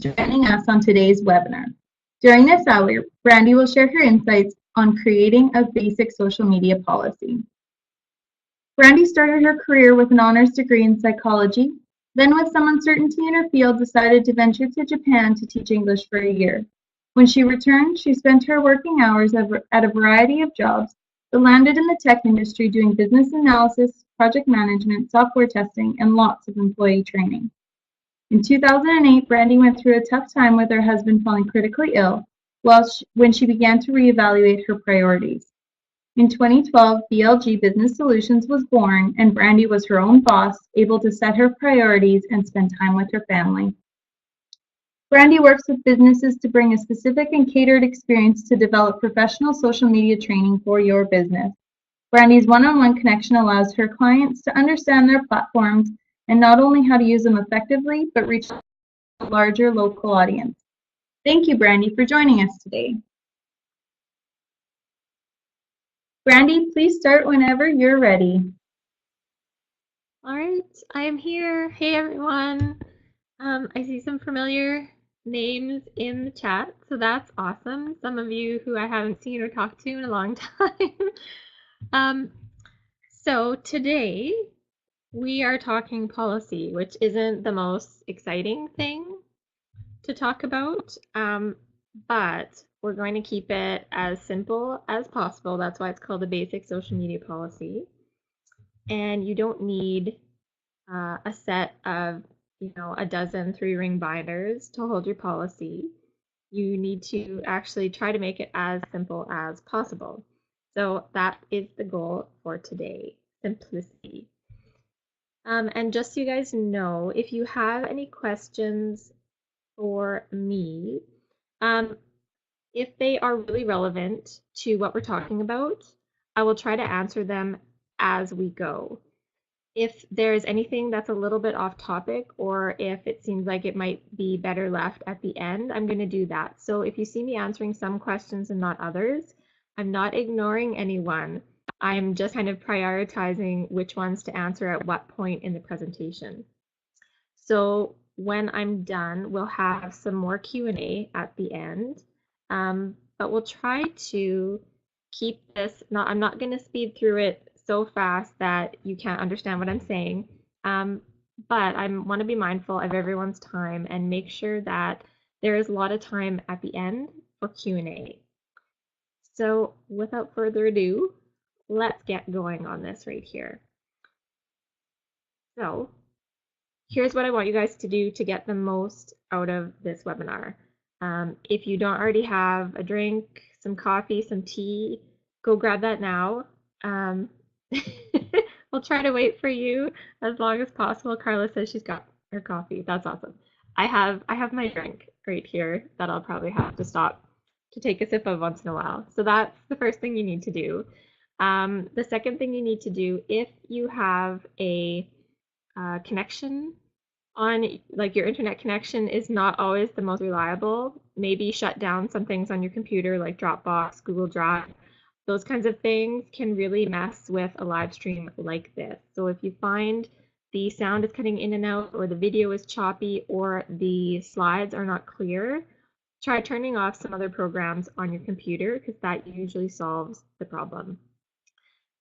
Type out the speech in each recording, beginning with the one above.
joining us on today's webinar. During this hour, Brandi will share her insights on creating a basic social media policy. Brandi started her career with an honors degree in psychology, then with some uncertainty in her field decided to venture to Japan to teach English for a year. When she returned, she spent her working hours at a variety of jobs, but landed in the tech industry doing business analysis, project management, software testing, and lots of employee training. In 2008, Brandi went through a tough time with her husband falling critically ill when she began to reevaluate her priorities. In 2012, BLG Business Solutions was born, and Brandi was her own boss, able to set her priorities and spend time with her family. Brandi works with businesses to bring a specific and catered experience to develop professional social media training for your business. Brandi's one-on-one connection allows her clients to understand their platforms and not only how to use them effectively, but reach a larger local audience. Thank you, Brandi, for joining us today. Brandi, please start whenever you're ready. All right, I am here. Hey, everyone. I see some familiar names in the chat, so that's awesome. Some of you who I haven't seen or talked to in a long time. So today we are talking policy, which isn't the most exciting thing to talk about, but we're going to keep it as simple as possible. That's why it's called a basic social media policy. And you don't need a set of, a dozen 3-ring binders to hold your policy. You need to actually try to make it as simple as possible. So that is the goal for today, simplicity. And just so you guys know, if you have any questions for me, if they are really relevant to what we're talking about, I will try to answer them as we go. If there's anything that's a little bit off topic, or if it seems like it might be better left at the end, I'm going to do that. So if you see me answering some questions and not others, I'm not ignoring anyone. I'm just kind of prioritizing which ones to answer at what point in the presentation. So when I'm done, we'll have some more Q&A at the end, but we'll try to keep this, I'm not going to speed through it so fast that you can't understand what I'm saying, but I want to be mindful of everyone's time and make sure that there is a lot of time at the end for Q&A. So without further ado, let's get going on this right here. So here's what I want you guys to do to get the most out of this webinar. If you don't already have a drink, some coffee, some tea, go grab that now. We'll try to wait for you as long as possible. Carla says she's got her coffee. That's awesome. I have my drink right here that I'll probably have to stop to take a sip of once in a while. So that's the first thing you need to do. The second thing you need to do, if you have a connection on, like your internet connection is not always the most reliable, maybe shut down some things on your computer like Dropbox, Google Drive. Those kinds of things can really mess with a live stream like this. So if you find the sound is cutting in and out, or the video is choppy, or the slides are not clear, try turning off some other programs on your computer, because that usually solves the problem.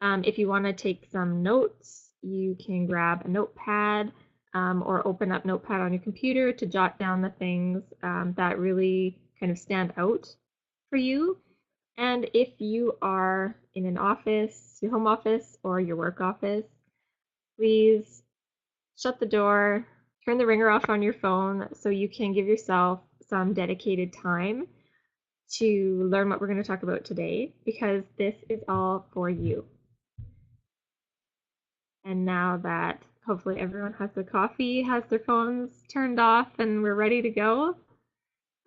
If you want to take some notes, you can grab a notepad or open up Notepad on your computer to jot down the things that really kind of stand out for you. And if you are in an office, your home office or your work office, please shut the door, turn the ringer off on your phone so you can give yourself some dedicated time to learn what we're going to talk about today, because this is all for you. And now that hopefully everyone has their coffee, has their phones turned off, and we're ready to go,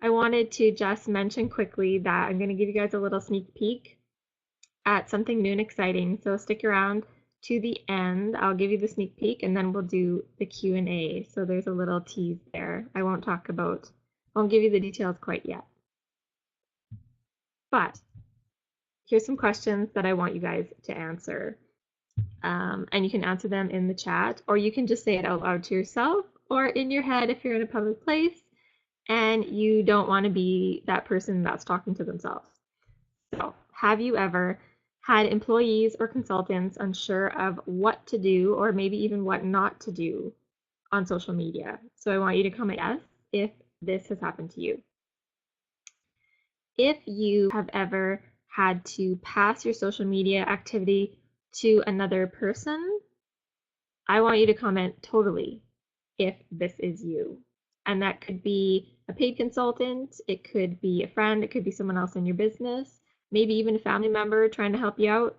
I wanted to just mention quickly that I'm going to give you guys a little sneak peek at something new and exciting. So stick around to the end. I'll give you the sneak peek and then we'll do the Q&A. So there's a little tease there. I won't give you the details quite yet. But here's some questions that I want you guys to answer. And you can answer them in the chat, or you can just say it out loud to yourself or in your head if you're in a public place. and you don't want to be that person that's talking to themselves. So, have you ever had employees or consultants unsure of what to do or maybe even what not to do on social media? So, I want you to comment yes if this has happened to you. If you have ever had to pass your social media activity to another person, I want you to comment totally if this is you. And that could be a paid consultant, it could be a friend, it could be someone else in your business, maybe even a family member trying to help you out.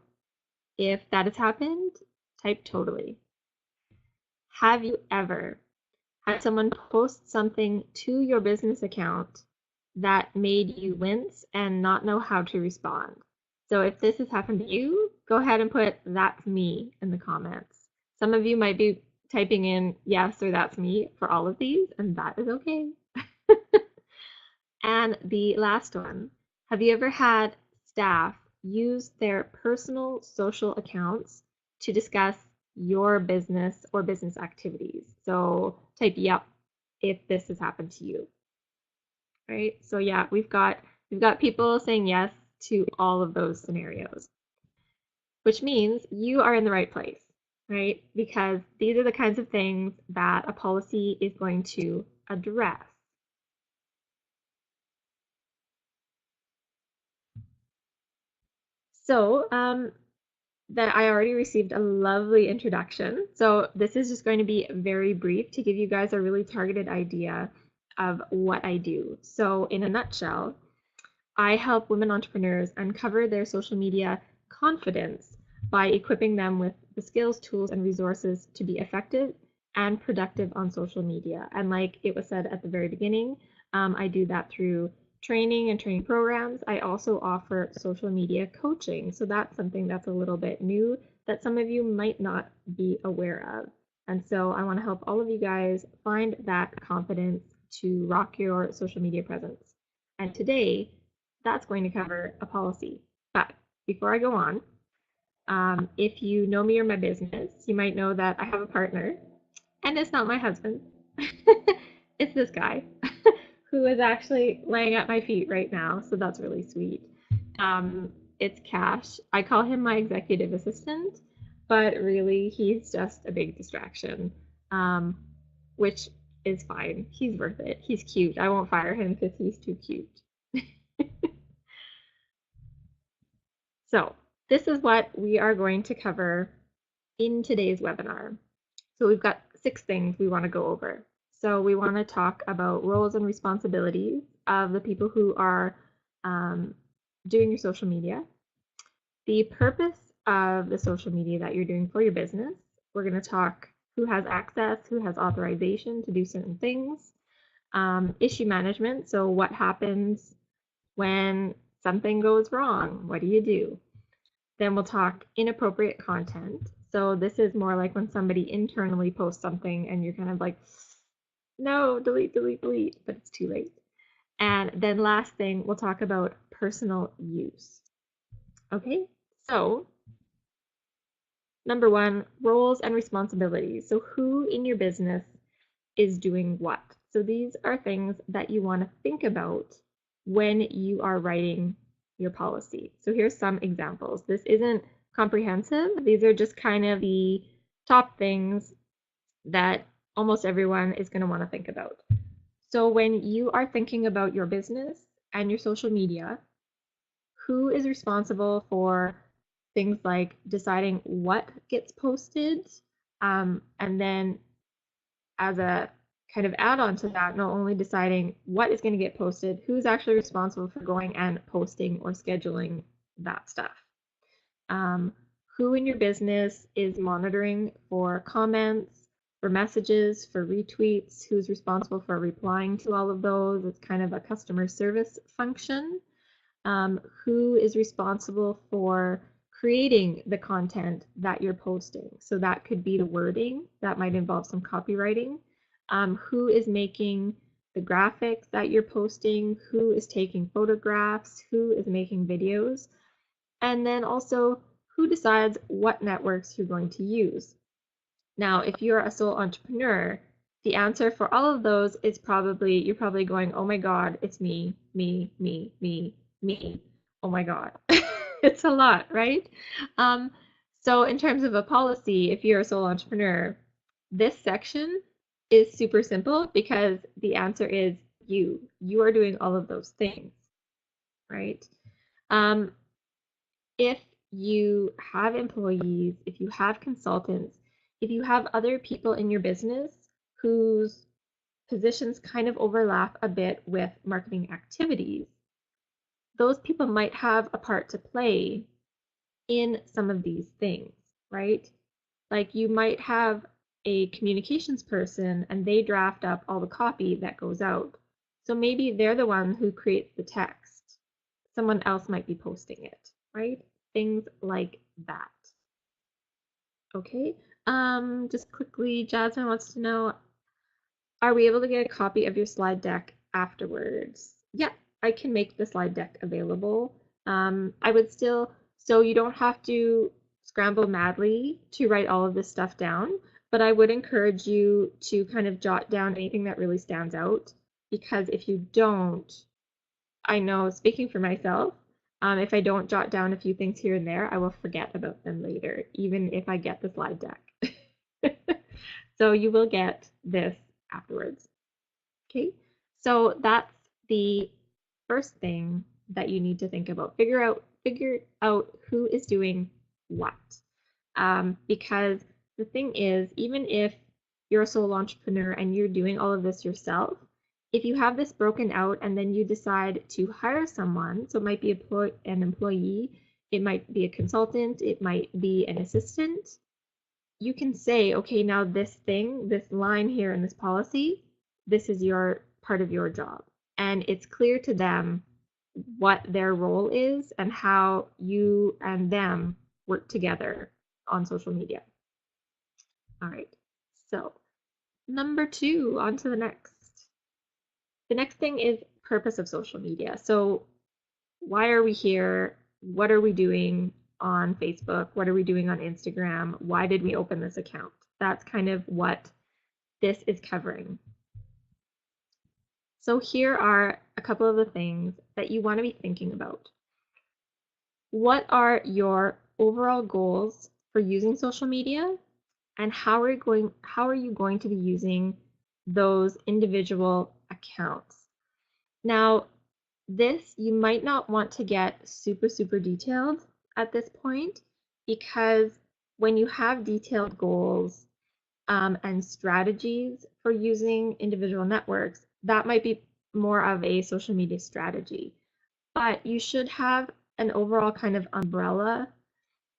If that has happened, type totally. Have you ever had someone post something to your business account that made you wince and not know how to respond? So if this has happened to you, go ahead and put "that's me" in the comments. Some of you might be typing in yes or "that's me" for all of these, and that is okay. And the last one, have you ever had staff use their personal social accounts to discuss your business or business activities? So type yep if this has happened to you. Right? So yeah, we've got people saying yes to all of those scenarios, which means you are in the right place, right? Because these are the kinds of things that a policy is going to address. So that I already received a lovely introduction. So this is just going to be very brief to give you guys a really targeted idea of what I do. So in a nutshell, I help women entrepreneurs uncover their social media confidence by equipping them with the skills, tools, and resources to be effective and productive on social media. And like it was said at the very beginning, I do that through training and training programs. I also offer social media coaching. So that's something that's a little bit new that some of you might not be aware of. And so I want to help all of you guys find that confidence to rock your social media presence. And today, that's going to cover a policy. But before I go on, if you know me or my business, you might know that I have a partner, and it's not my husband. It's this guy who is actually laying at my feet right now, so that's really sweet. It's Cash. I call him my executive assistant, but really he's just a big distraction, which is fine. He's worth it. He's cute. I won't fire him because he's too cute. So this is what we are going to cover in today's webinar. So we've got 6 things we want to go over. So we want to talk about roles and responsibilities of the people who are doing your social media, the purpose of the social media that you're doing for your business. We're going to talk who has access, who has authorization to do certain things, issue management. So what happens when something goes wrong? What do you do? Then we'll talk inappropriate content. So this is more like when somebody internally posts something and you're kind of like, no, delete, delete, delete, but it's too late. And then last thing, we'll talk about personal use. Okay, so number 1, roles and responsibilities. So who in your business is doing what? So these are things that you want to think about when you are writing your policy. So here's some examples. This isn't comprehensive. These are just kind of the top things that almost everyone is going to want to think about. So when you are thinking about your business and your social media, who is responsible for things like deciding what gets posted, and then as a kind of add on to that, not only deciding what is going to get posted, who's actually responsible for going and posting or scheduling that stuff. Who in your business is monitoring for comments, for messages, for retweets, who's responsible for replying to all of those? It's kind of a customer service function. Who is responsible for creating the content that you're posting? So that could be the wording, that might involve some copywriting. Who is making the graphics that you're posting? Who is taking photographs? Who is making videos? And then also, who decides what networks you're going to use? Now, if you're a sole entrepreneur, the answer for all of those is probably, you're probably going, oh my God, it's me, me, me, me, me. Oh my God. It's a lot, right? So in terms of a policy, if you're a sole entrepreneur, this section is super simple because the answer is you. You are doing all of those things, right? If you have employees, if you have consultants, if you have other people in your business whose positions kind of overlap a bit with marketing activities, those people might have a part to play in some of these things, right? Like you might have a communications person and they draft up all the copy that goes out. So maybe they're the one who creates the text. Someone else might be posting it, right? Things like that. Okay. Just quickly, Jasmine wants to know, are we able to get a copy of your slide deck afterwards? Yeah, I can make the slide deck available. I would still, so you don't have to scramble madly to write all of this stuff down, but I would encourage you to kind of jot down anything that really stands out, because if you don't, I know, speaking for myself, if I don't jot down a few things here and there, I will forget about them later, even if I get the slide deck. So you will get this afterwards. Okay, so that's the first thing that you need to think about. Figure out who is doing what. Because the thing is, even if you're a sole entrepreneur and you're doing all of this yourself, if you have this broken out and then you decide to hire someone, so it might be an employee, it might be a consultant, it might be an assistant, you can say, okay, now this thing, this line here in this policy, this is your part of your job. And it's clear to them what their role is and how you and them work together on social media. All right, so number 2, on to the next. The next thing is purpose of social media. So why are we here? What are we doing on Facebook? What are we doing on Instagram? Why did we open this account? That's kind of what this is covering. So here are a couple of the things that you want to be thinking about. What are your overall goals for using social media? And how are you going to be using those individual accounts? Now, this, you might not want to get super, super detailed at this point, because when you have detailed goals and strategies for using individual networks, that might be more of a social media strategy. But you should have an overall kind of umbrella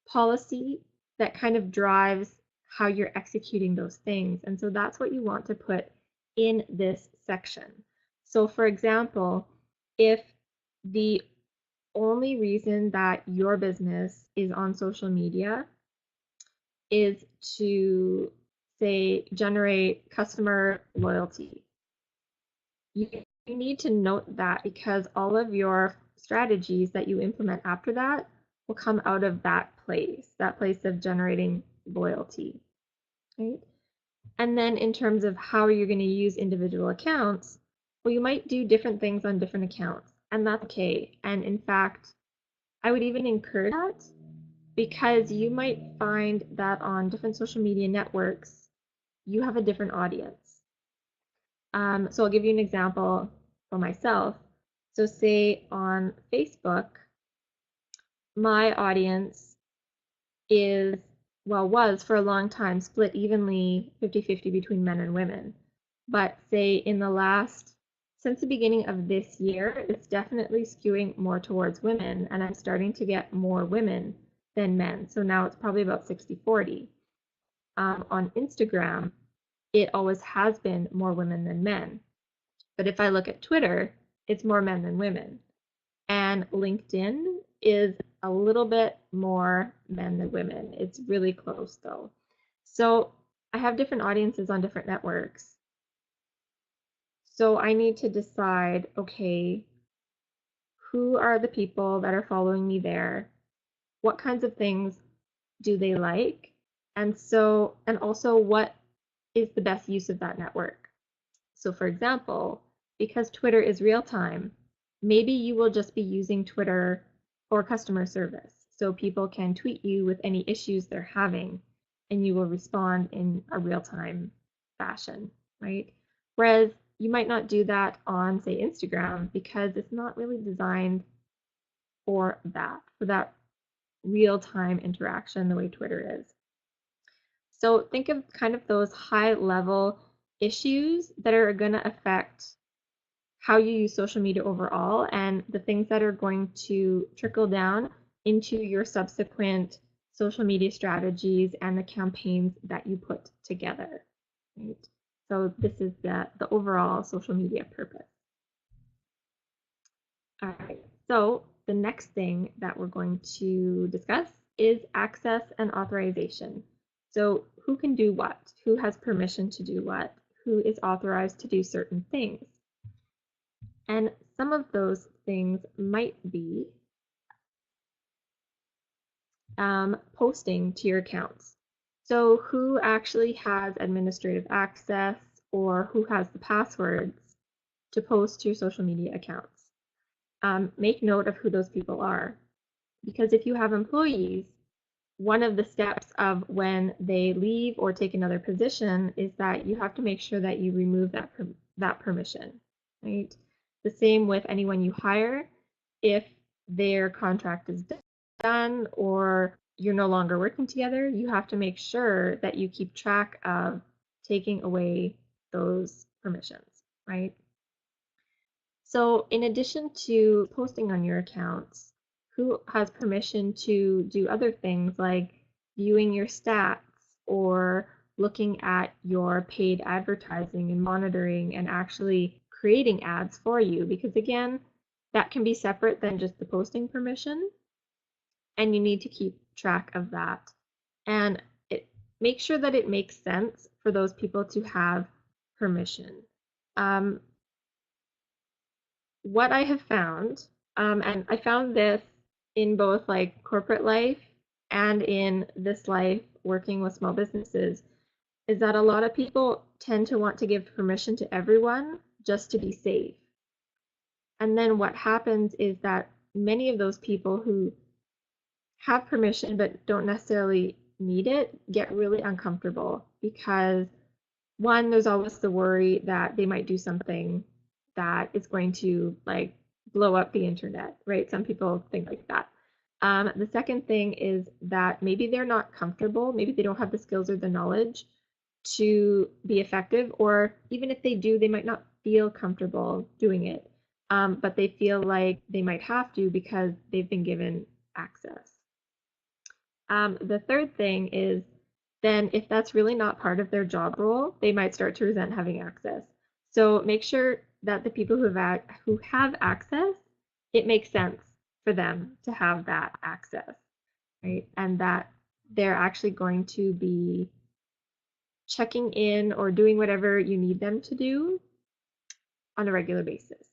policy that kind of drives how you're executing those things. And so that's what you want to put in this section. So for example, if the only reason that your business is on social media is to, say, generate customer loyalty, you need to note that, because all of your strategies that you implement after that will come out of that place of generating loyalty, right? And then in terms of how you're going to use individual accounts, well, you might do different things on different accounts, and that's okay. And in fact, I would even encourage that, because you might find that on different social media networks, you have a different audience. So I'll give you an example for myself. So say on Facebook, my audience is, well, was for a long time split evenly 50-50 between men and women. But say in the last, since the beginning of this year, it's definitely skewing more towards women, and I'm starting to get more women than men. So now it's probably about 60-40. On Instagram, it always has been more women than men. But if I look at Twitter, it's more men than women. And LinkedIn is a little bit more men than women. It's really close though. So I have different audiences on different networks. So I need to decide, okay, who are the people that are following me there? What kinds of things do they like? And also what is the best use of that network. So for example, because Twitter is real time, maybe you will just be using Twitter for customer service. So people can tweet you with any issues they're having and you will respond in a real time fashion, right? Whereas you might not do that on, say, Instagram because it's not really designed for that real time interaction the way Twitter is. So think of kind of those high level issues that are going to affect how you use social media overall and the things that are going to trickle down into your subsequent social media strategies and the campaigns that you put together. Right? So this is the overall social media purpose. All right, so the next thing that we're going to discuss is access and authorization. So who can do what? Who has permission to do what? Who is authorized to do certain things? And some of those things might be posting to your accounts. So who actually has administrative access or who has the passwords to post to your social media accounts? Make note of who those people are. Because if you have employees, one of the steps of when they leave or take another position is that you have to make sure that you remove that permission, right? The same with anyone you hire. If their contract is done or you're no longer working together, you have to make sure that you keep track of taking away those permissions, right? So in addition to posting on your accounts, who has permission to do other things like viewing your stats or looking at your paid advertising and monitoring and actually creating ads for you? Because again, that can be separate than just the posting permission, and you need to keep track of that. And make sure that it makes sense for those people to have permission. What I have found, and I found this in both like corporate life and in this life working with small businesses, is that a lot of people tend to want to give permission to everyone just to be safe. And then what happens is that many of those people who have permission but don't necessarily need it get really uncomfortable because one, there's always the worry that they might do something that is going to like blow up the internet, right? Some people think like that. The second thing is that maybe they're not comfortable, maybe they don't have the skills or the knowledge to be effective, or even if they do, they might not feel comfortable doing it, but they feel like they might have to because they've been given access. The third thing is then if that's really not part of their job role, they might start to resent having access. So make sure that the people who have access, it makes sense for them to have that access, right? And that they're actually going to be checking in or doing whatever you need them to do on a regular basis.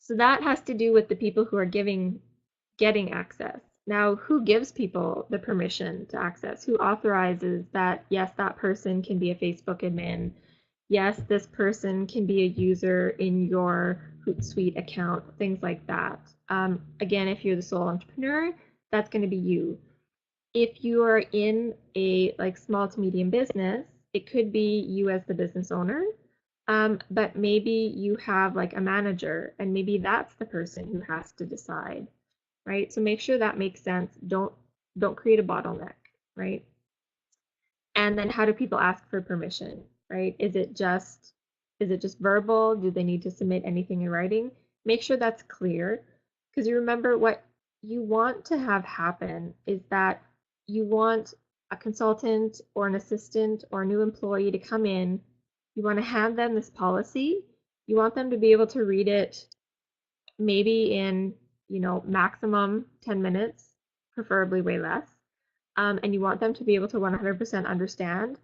So that has to do with the people who are getting access. Now, who gives people the permission to access? Who authorizes that, yes, that person can be a Facebook admin? Yes, this person can be a user in your Hootsuite account, things like that. Again, if you're the sole entrepreneur, that's going to be you. If you are in a like small to medium business, it could be you as the business owner, but maybe you have like a manager and maybe that's the person who has to decide, right? So make sure that makes sense. Don't create a bottleneck, right? And then how do people ask for permission, right? Is it just verbal? Do they need to submit anything in writing? Make sure that's clear because you remember what you want to have happen is that you want a consultant or an assistant or a new employee to come in. You want to hand them this policy. You want them to be able to read it maybe in, maximum 10 minutes, preferably way less. And you want them to be able to 100% understand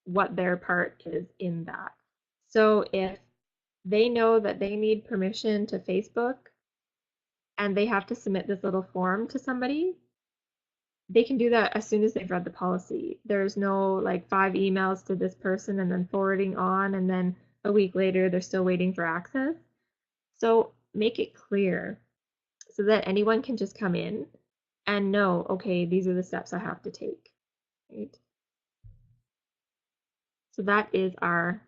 what their part is in that. So if they know that they need permission to Facebook and they have to submit this little form to somebody, they can do that as soon as they've read the policy. There's no like 5 emails to this person and then forwarding on, and then a week later they're still waiting for access. So make it clear so that anyone can just come in and know, okay, these are the steps I have to take, right? So that is our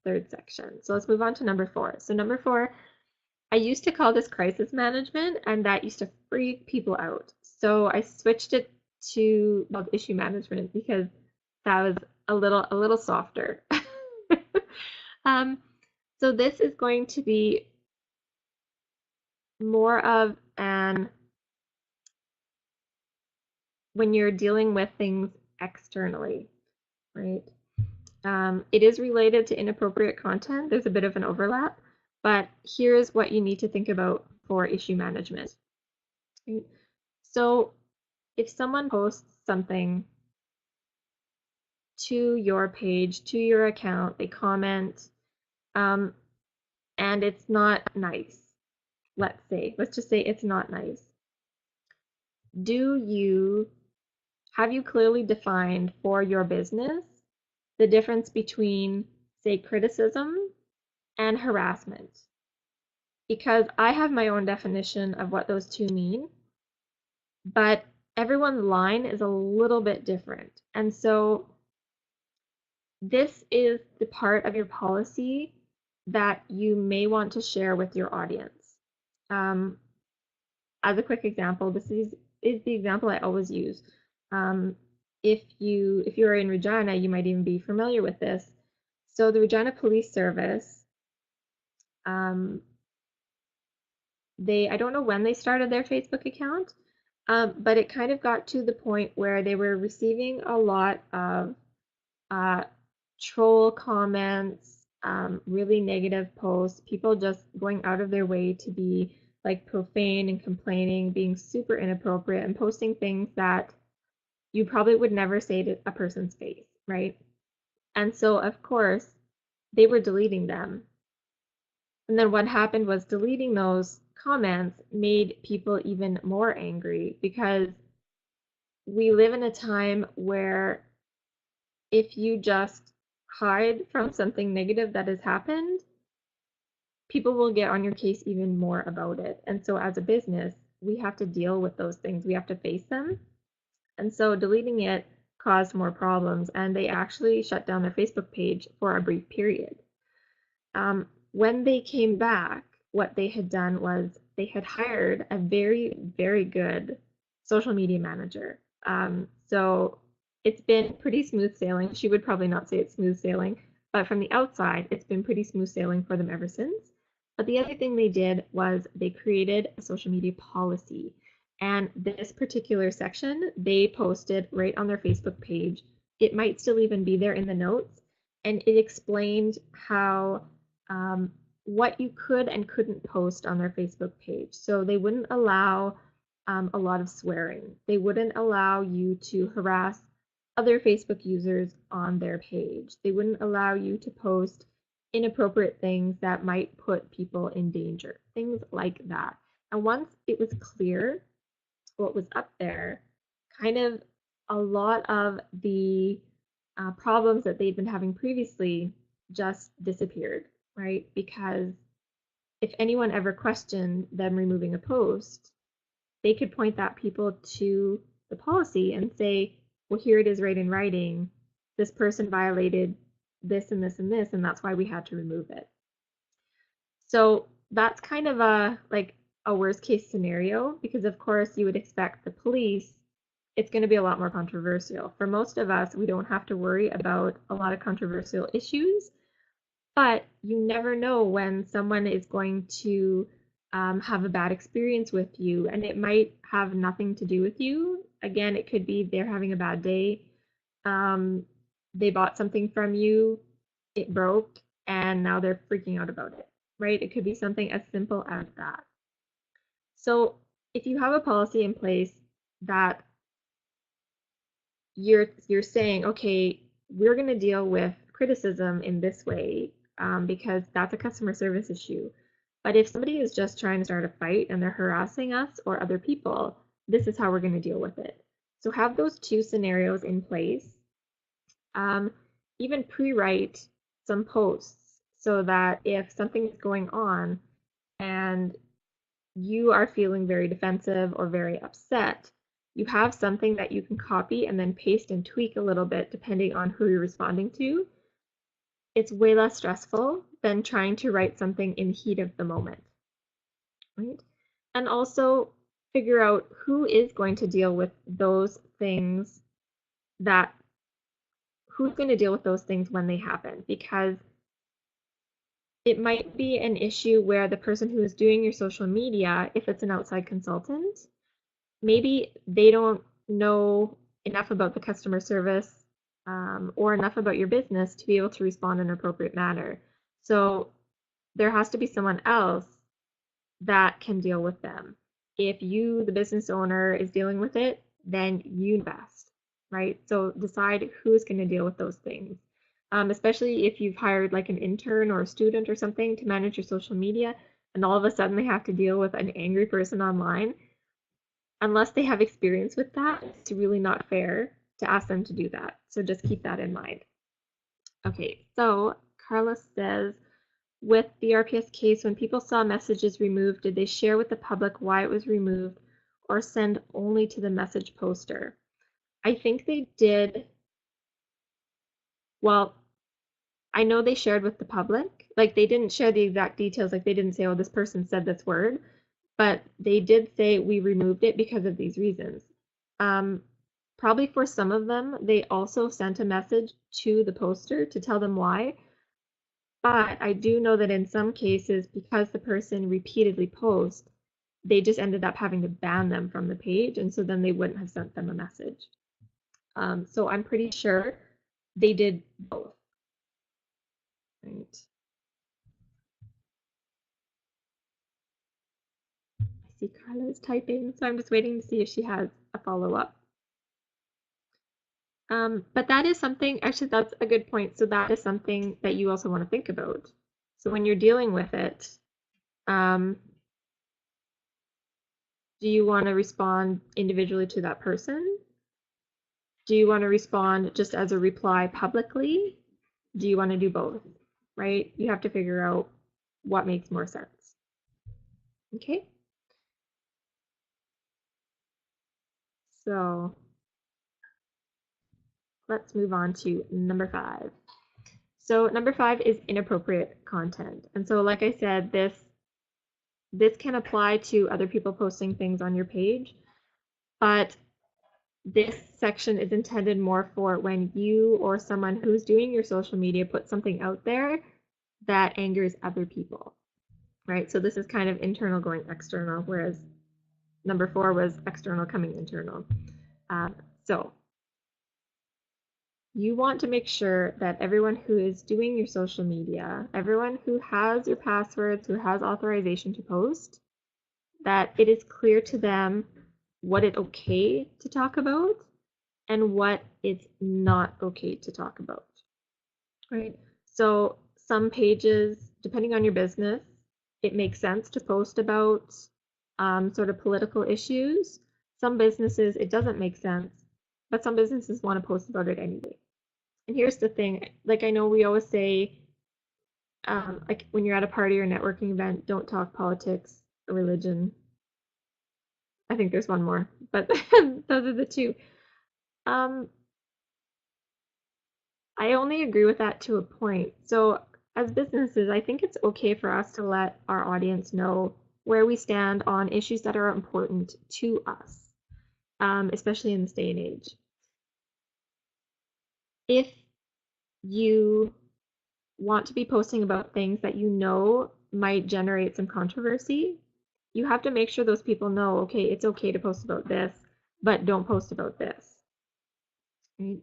third section. So let's move on to number 4. So number 4, I used to call this crisis management, and that used to freak people out. So I switched it to issue management because that was a little softer. um, so this is going to be more of an when you're dealing with things externally, right? It is related to inappropriate content. There's a bit of an overlap, but here's what you need to think about for issue management. Right? So if someone posts something to your page, to your account, they comment, and it's not nice, let's just say it's not nice. Have you clearly defined for your business the difference between, say, criticism and harassment? Because I have my own definition of what those two mean, but everyone's line is a little bit different. And so this is the part of your policy that you may want to share with your audience. As a quick example, this is the example I always use. If you're in Regina, you might even be familiar with this. So the Regina Police Service, I don't know when they started their Facebook account, but it kind of got to the point where they were receiving a lot of troll comments, really negative posts, people just going out of their way to be like profane and complaining, being super inappropriate and posting things that you probably would never say to a person's face, right? And so, of course, they were deleting them. And then what happened was deleting those comments made people even more angry because we live in a time where if you just hide from something negative that has happened, people will get on your case even more about it. And so as a business, we have to deal with those things. We have to face them. And so deleting it caused more problems, and they actually shut down their Facebook page for a brief period. When they came back, what they had done was they had hired a very, very good social media manager. So it's been pretty smooth sailing. She would probably not say it's smooth sailing, but from the outside, it's been pretty smooth sailing for them ever since. But the other thing they did was they created a social media policy. And this particular section, they posted right on their Facebook page. It might still even be there in the notes. And it explained how what you could and couldn't post on their Facebook page. So they wouldn't allow a lot of swearing. They wouldn't allow you to harass other Facebook users on their page. They wouldn't allow you to post inappropriate things that might put people in danger, things like that. And once it was clear what was up there, kind of a lot of the problems that they'd been having previously just disappeared, right? Because if anyone ever questioned them removing a post, they could point that people to the policy and say, well, here it is right in writing. This person violated this and this and this, and that's why we had to remove it. So that's kind of a worst case scenario, because of course you would expect the police, it's going to be a lot more controversial. For most of us, we don't have to worry about a lot of controversial issues, but you never know when someone is going to have a bad experience with you, and it might have nothing to do with you. Again, it could be they're having a bad day. They bought something from you, it broke, and now they're freaking out about it, right? It could be something as simple as that. So if you have a policy in place that you're saying, okay, we're going to deal with criticism in this way because that's a customer service issue. But if somebody is just trying to start a fight and they're harassing us or other people, this is how we're going to deal with it. So have those two scenarios in place. Even pre-write some posts so that if something is going on and you are feeling very defensive or very upset, you have something that you can copy and then paste and tweak a little bit depending on who you're responding to. It's way less stressful than trying to write something in the heat of the moment, right? And also figure out who is going to deal with those things who's going to deal with those things when they happen, because it might be an issue where the person who is doing your social media, if it's an outside consultant, maybe they don't know enough about the customer service or enough about your business to be able to respond in an appropriate manner. So there has to be someone else that can deal with them. If you, the business owner, is dealing with it, then you best, right? So decide who's going to deal with those things. Especially if you've hired like an intern or a student or something to manage your social media, and all of a sudden they have to deal with an angry person online. Unless they have experience with that, it's really not fair to ask them to do that. So just keep that in mind. Okay, so Carlos says, with the RPS case, when people saw messages removed, did they share with the public why it was removed or send only to the message poster? I think they did. Well, I know they shared with the public. Like they didn't share the exact details. Like they didn't say, oh, this person said this word, but they did say we removed it because of these reasons. Probably for some of them, they also sent a message to the poster to tell them why. But I do know that in some cases, because the person repeatedly posts, they just ended up having to ban them from the page, and so then they wouldn't have sent them a message. So I'm pretty sure they did both. Right. I see Carla is typing, so I'm just waiting to see if she has a follow-up. But that is something, actually, that's a good point. So that is something that you also want to think about. So when you're dealing with it, do you want to respond individually to that person? Do you want to respond just as a reply publicly? Do you want to do both? Right? You have to figure out what makes more sense. Okay. So let's move on to number 5. So number 5 is inappropriate content. And so like I said, this can apply to other people posting things on your page, but this section is intended more for when you or someone who's doing your social media puts something out there that angers other people, right? So this is kind of internal going external, whereas number 4 was external coming internal. So you want to make sure that everyone who is doing your social media, everyone who has your passwords, who has authorization to post, that it is clear to them what it's okay to talk about and what it's not okay to talk about, right? So some pages, depending on your business, it makes sense to post about sort of political issues. Some businesses, it doesn't make sense, but some businesses want to post about it anyway. And here's the thing, like I know we always say, like when you're at a party or networking event, don't talk politics or religion. I think there's one more, but those are the two. I only agree with that to a point. So as businesses, I think it's okay for us to let our audience know where we stand on issues that are important to us, especially in this day and age. If you want to be posting about things that you know might generate some controversy, you have to make sure those people know, okay, it's okay to post about this, but don't post about this. Right?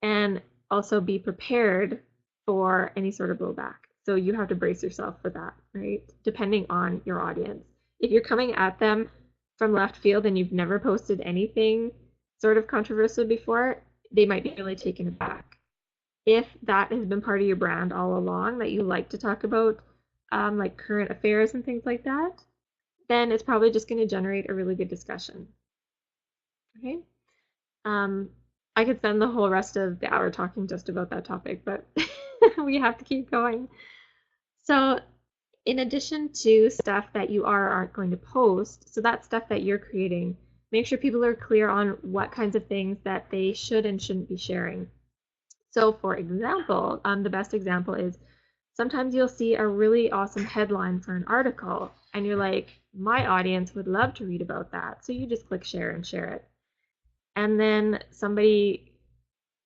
And also be prepared for any sort of blowback. So you have to brace yourself for that, right? Depending on your audience. If you're coming at them from left field and you've never posted anything sort of controversial before, they might be really taken aback. If that has been part of your brand all along, that you like to talk about like current affairs and things like that, then it's probably just going to generate a really good discussion. Okay. I could spend the whole rest of the hour talking just about that topic, but we have to keep going. So in addition to stuff that you are or aren't going to post, so that's stuff that you're creating, make sure people are clear on what kinds of things that they should and shouldn't be sharing. So for example, the best example is sometimes you'll see a really awesome headline for an article and you're like, my audience would love to read about that. So you just click share and share it. And then somebody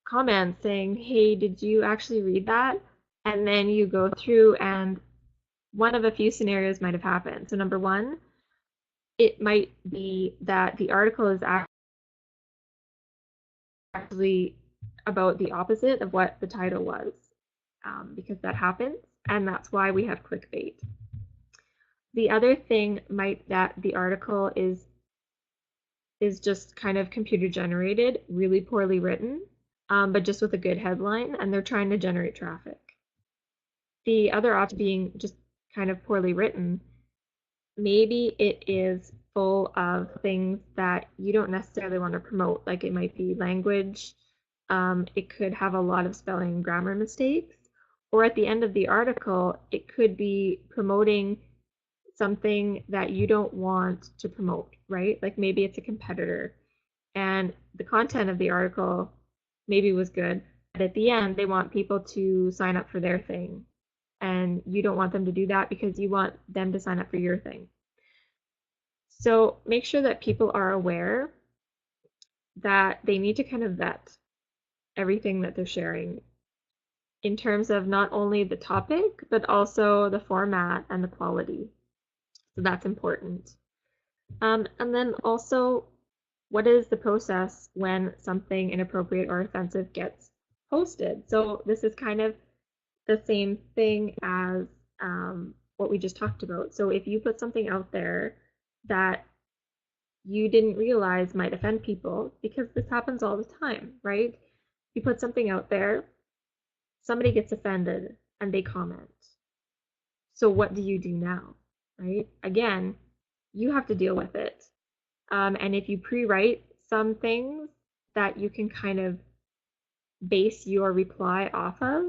comments saying, hey, did you actually read that? And then you go through and one of a few scenarios might have happened. So number one, it might be that the article is actually about the opposite of what the title was, because that happens, and that's why we have clickbait. The other thing might that the article is just kind of computer generated, really poorly written, but just with a good headline, and they're trying to generate traffic. The other option being just kind of poorly written, maybe it is full of things that you don't necessarily want to promote, like it might be language, it could have a lot of spelling and grammar mistakes, or at the end of the article, it could be promoting something that you don't want to promote, right? Like maybe it's a competitor and the content of the article maybe was good, but at the end, they want people to sign up for their thing. And you don't want them to do that because you want them to sign up for your thing. So make sure that people are aware that they need to kind of vet everything that they're sharing in terms of not only the topic, but also the format and the quality. So that's important. And then also, what is the process when something inappropriate or offensive gets posted? So this is kind of the same thing as what we just talked about. So if you put something out there that you didn't realize might offend people, because this happens all the time, right? You put something out there, somebody gets offended and they comment. So what do you do now, right? Again, you have to deal with it. And if you pre-write some things that you can kind of base your reply off of,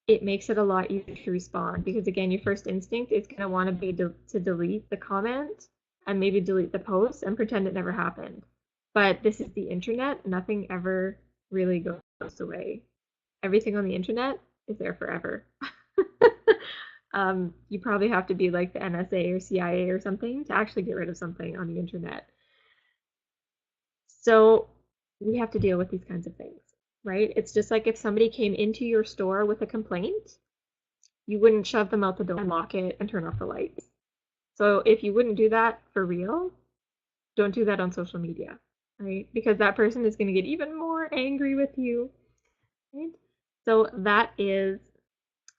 it makes it a lot easier to respond because again, your first instinct is going to want to be to delete the comment and maybe delete the post and pretend it never happened. But this is the internet. Nothing ever really goes away. Everything on the internet is there forever. You probably have to be like the NSA or CIA or something to actually get rid of something on the internet. So we have to deal with these kinds of things, right? It's just like if somebody came into your store with a complaint, you wouldn't shove them out the door and lock it and turn off the lights. So if you wouldn't do that for real, don't do that on social media, right? Because that person is going to get even more angry with you, right? So that is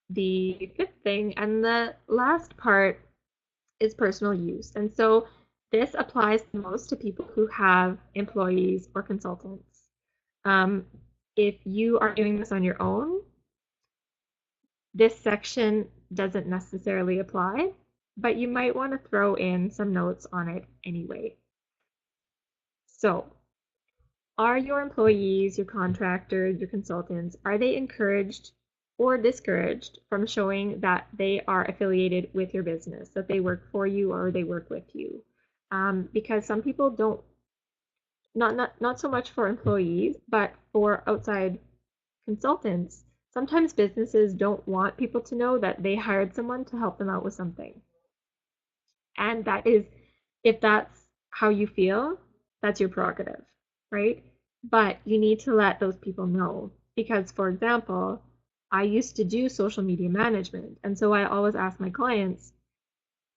the fifth thing. And the last part is personal use. And so this applies most to people who have employees or consultants. If you are doing this on your own, this section doesn't necessarily apply, but you might want to throw in some notes on it anyway. So, are your employees, your contractors, your consultants, are they encouraged or discouraged from showing that they are affiliated with your business, that they work for you or they work with you? Because some people don't, not so much for employees, but for outside consultants, sometimes businesses don't want people to know that they hired someone to help them out with something. And that is, if that's how you feel, that's your prerogative, right? But you need to let those people know. Because, for example, I used to do social media management. And so I always ask my clients,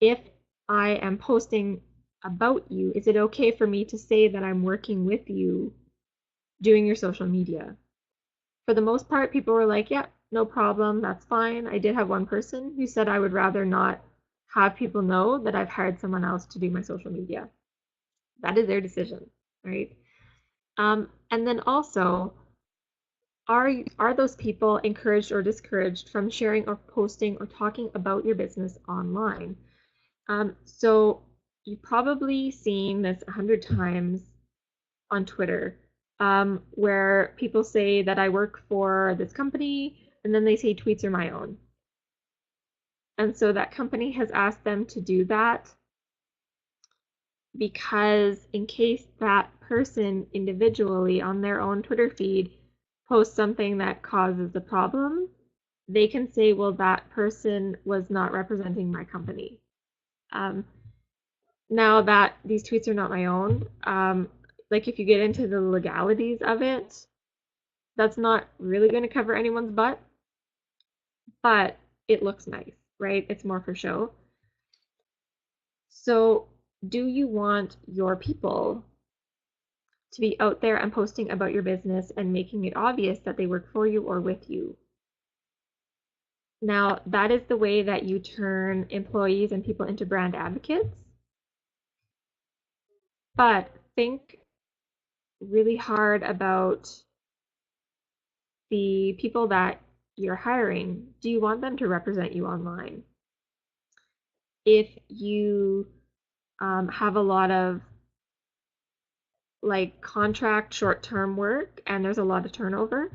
if I am posting about you, is it okay for me to say that I'm working with you doing your social media? For the most part, people were like, yeah, no problem, that's fine. I did have one person who said I would rather not have people know that I've hired someone else to do my social media. That is their decision, right? And then also, are those people encouraged or discouraged from sharing or posting or talking about your business online? So you've probably seen this 100 times on Twitter, where people say that I work for this company, and then they say tweets are my own. And so that company has asked them to do that because in case that person individually on their own Twitter feed posts something that causes a problem, they can say, well, that person was not representing my company. Now that these tweets are not my own, like if you get into the legalities of it, that's not really going to cover anyone's butt, but it looks nice, right? It's more for show. So, do you want your people to be out there and posting about your business and making it obvious that they work for you or with you? Now, that is the way that you turn employees and people into brand advocates. But think really hard about the people that you're hiring. Do you want them to represent you online? If you have a lot of like contract short-term work and there's a lot of turnover,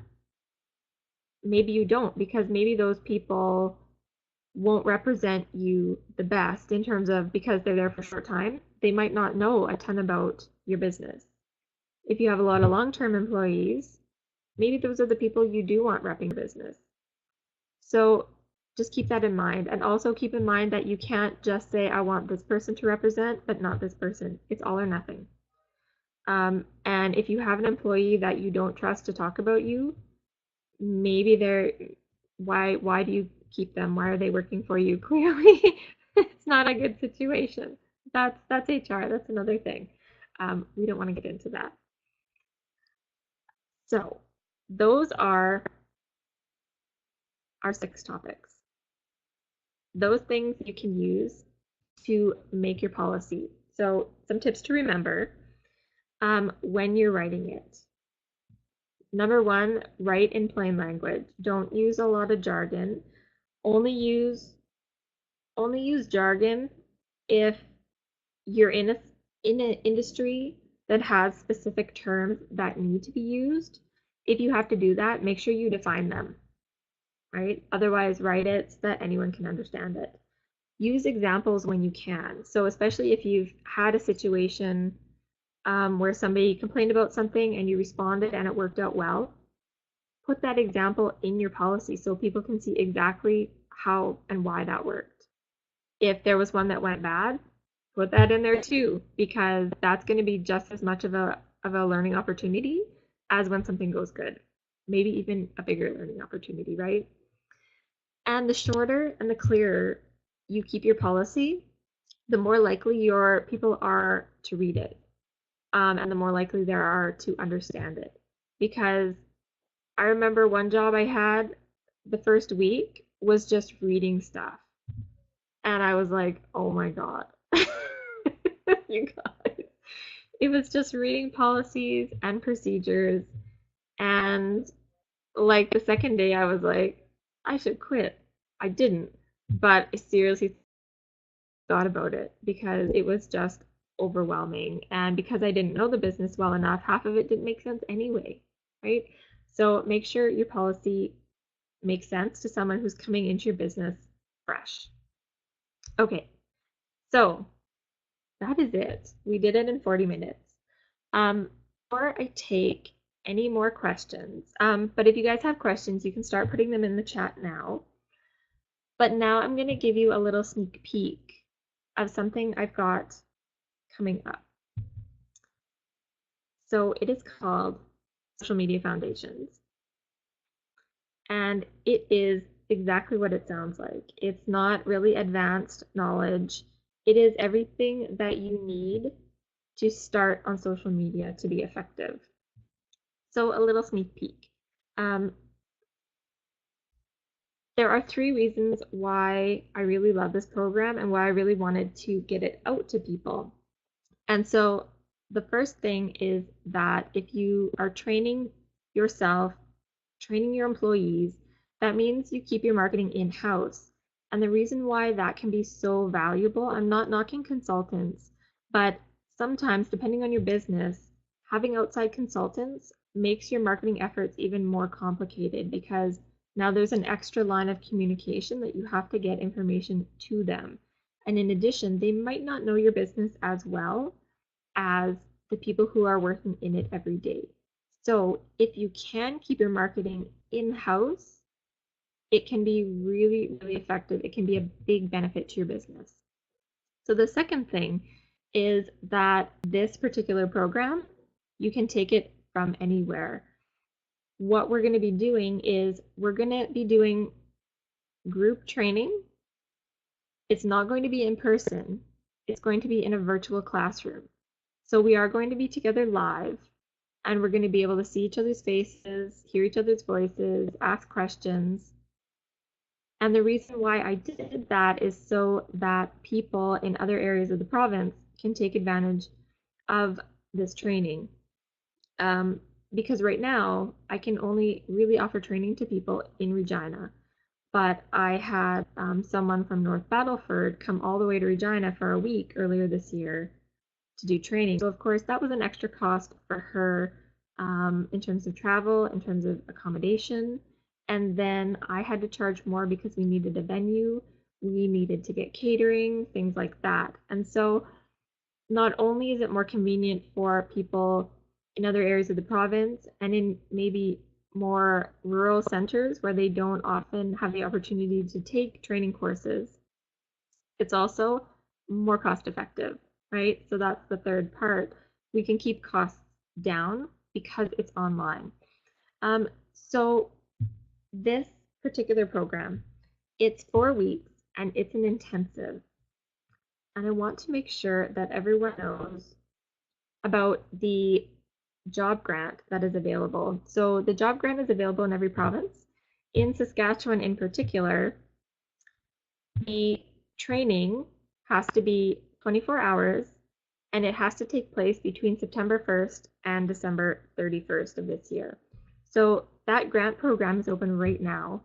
maybe you don't, because maybe those people won't represent you the best in terms of, because they're there for a short time, they might not know a ton about your business. If you have a lot of long-term employees, maybe those are the people you do want repping your business. So just keep that in mind. And also keep in mind that you can't just say, I want this person to represent, but not this person. It's all or nothing. And if you have an employee that you don't trust to talk about you, maybe they're, why do you keep them? Why are they working for you? Clearly, it's not a good situation. That's HR. That's another thing. We don't want to get into that. So those are our 6 topics. Those things you can use to make your policy. So some tips to remember when you're writing it. Number 1, write in plain language. Don't use a lot of jargon. Only use jargon if you're in an industry that has specific terms that need to be used. If you have to do that, make sure you define them, right? Otherwise, write it so that anyone can understand it. Use examples when you can. So especially if you've had a situation where somebody complained about something and you responded and it worked out well, put that example in your policy so people can see exactly how and why that worked. If there was one that went bad, put that in there too, because that's going to be just as much of a learning opportunity as when something goes good. Maybe even a bigger learning opportunity, right? And the shorter and the clearer you keep your policy, the more likely your people are to read it, and the more likely there are to understand it. Because I remember one job I had, the first week was just reading stuff. And I was like, oh my God. You guys. It was just reading policies and procedures. And like the second day, I was like, I should quit. I didn't. But I seriously thought about it because it was just overwhelming. And because I didn't know the business well enough, half of it didn't make sense anyway, right? So make sure your policy makes sense to someone who's coming into your business fresh. Okay, so that is it. We did it in 40 minutes. Before I take any more questions, but if you guys have questions, you can start putting them in the chat now. But now I'm going to give you a little sneak peek of something I've got coming up. So it is called Social Media Foundations. And it is exactly what it sounds like. It's not really advanced knowledge. It is everything that you need to start on social media to be effective. So a little sneak peek. There are 3 reasons why I really love this program and why I really wanted to get it out to people. And so the first thing is that if you are training yourself, training your employees, that means you keep your marketing in-house. And the reason why that can be so valuable, I'm not knocking consultants, but sometimes, depending on your business, having outside consultants makes your marketing efforts even more complicated because now there's an extra line of communication that you have to get information to them. And in addition, they might not know your business as well as the people who are working in it every day. So if you can keep your marketing in-house, it can be really, really effective. It can be a big benefit to your business. So the second thing is that this particular program, you can take it from anywhere. What we're going to be doing is we're going to be doing group training. It's not going to be in person. It's going to be in a virtual classroom. So we are going to be together live, and we're going to be able to see each other's faces, hear each other's voices, ask questions. And the reason why I did that is so that people in other areas of the province can take advantage of this training. Because right now, I can only really offer training to people in Regina. But I had someone from North Battleford come all the way to Regina for a week earlier this year to do training. So of course, that was an extra cost for her in terms of travel, in terms of accommodation. And then I had to charge more because we needed a venue, we needed to get catering, things like that. And so not only is it more convenient for people in other areas of the province and in maybe more rural centers where they don't often have the opportunity to take training courses, it's also more cost effective, right? So that's the third part. We can keep costs down because it's online. So this particular program, it's 4 weeks and it's an intensive. And I want to make sure that everyone knows about the job grant that is available. So the job grant is available in every province. In Saskatchewan in particular, the training has to be 24 hours and it has to take place between September 1st and December 31st of this year. So that grant program is open right now.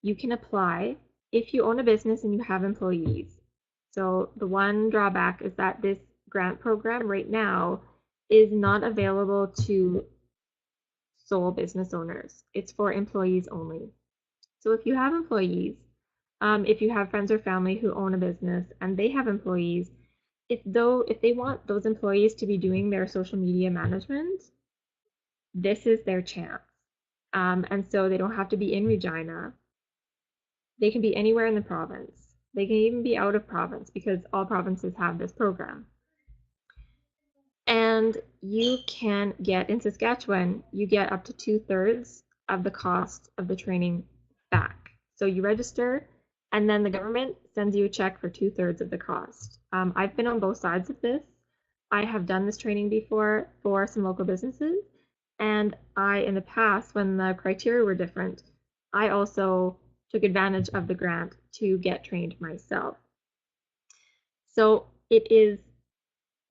You can apply if you own a business and you have employees. So the one drawback is that this grant program right now is not available to sole business owners. It's for employees only. So if you have employees, if you have friends or family who own a business and they have employees, if they want those employees to be doing their social media management, this is their chance. And so they don't have to be in Regina. They can be anywhere in the province. They can even be out of province because all provinces have this program. And you can get, in Saskatchewan, you get up to 2/3 of the cost of the training back. So you register, and then the government sends you a check for 2/3 of the cost. I've been on both sides of this. I have done this training before for some local businesses, and in the past, when the criteria were different, I also took advantage of the grant to get trained myself. So it is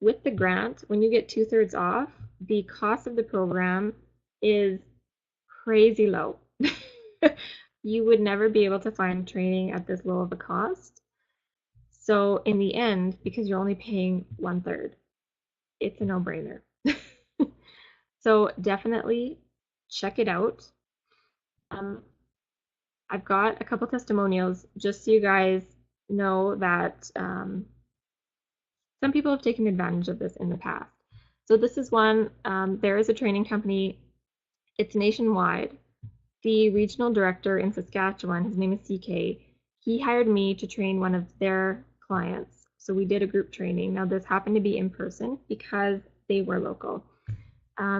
with the grant, when you get 2/3 off, the cost of the program is crazy low. You would never be able to find training at this low of a cost. So in the end, because you're only paying 1/3, it's a no-brainer. So definitely check it out. I've got a couple testimonials just so you guys know that some people have taken advantage of this in the past. So this is one, there is a training company, it's nationwide. The regional director in Saskatchewan, his name is CK, he hired me to train one of their clients. So we did a group training. Now this happened to be in person because they were local.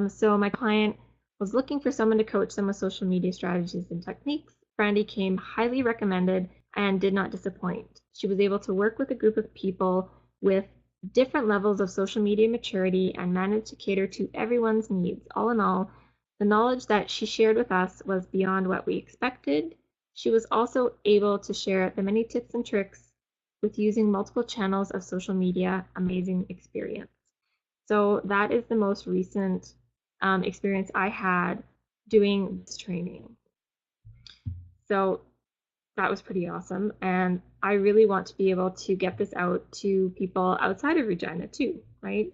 So my client was looking for someone to coach them with social media strategies and techniques. Brandi came highly recommended and did not disappoint. She was able to work with a group of people with different levels of social media maturity and managed to cater to everyone's needs. All in all, the knowledge that she shared with us was beyond what we expected. She was also able to share the many tips and tricks with using multiple channels of social media. Amazing experience. So that is the most recent experience I had doing this training. So that was pretty awesome. And I really want to be able to get this out to people outside of Regina too, right?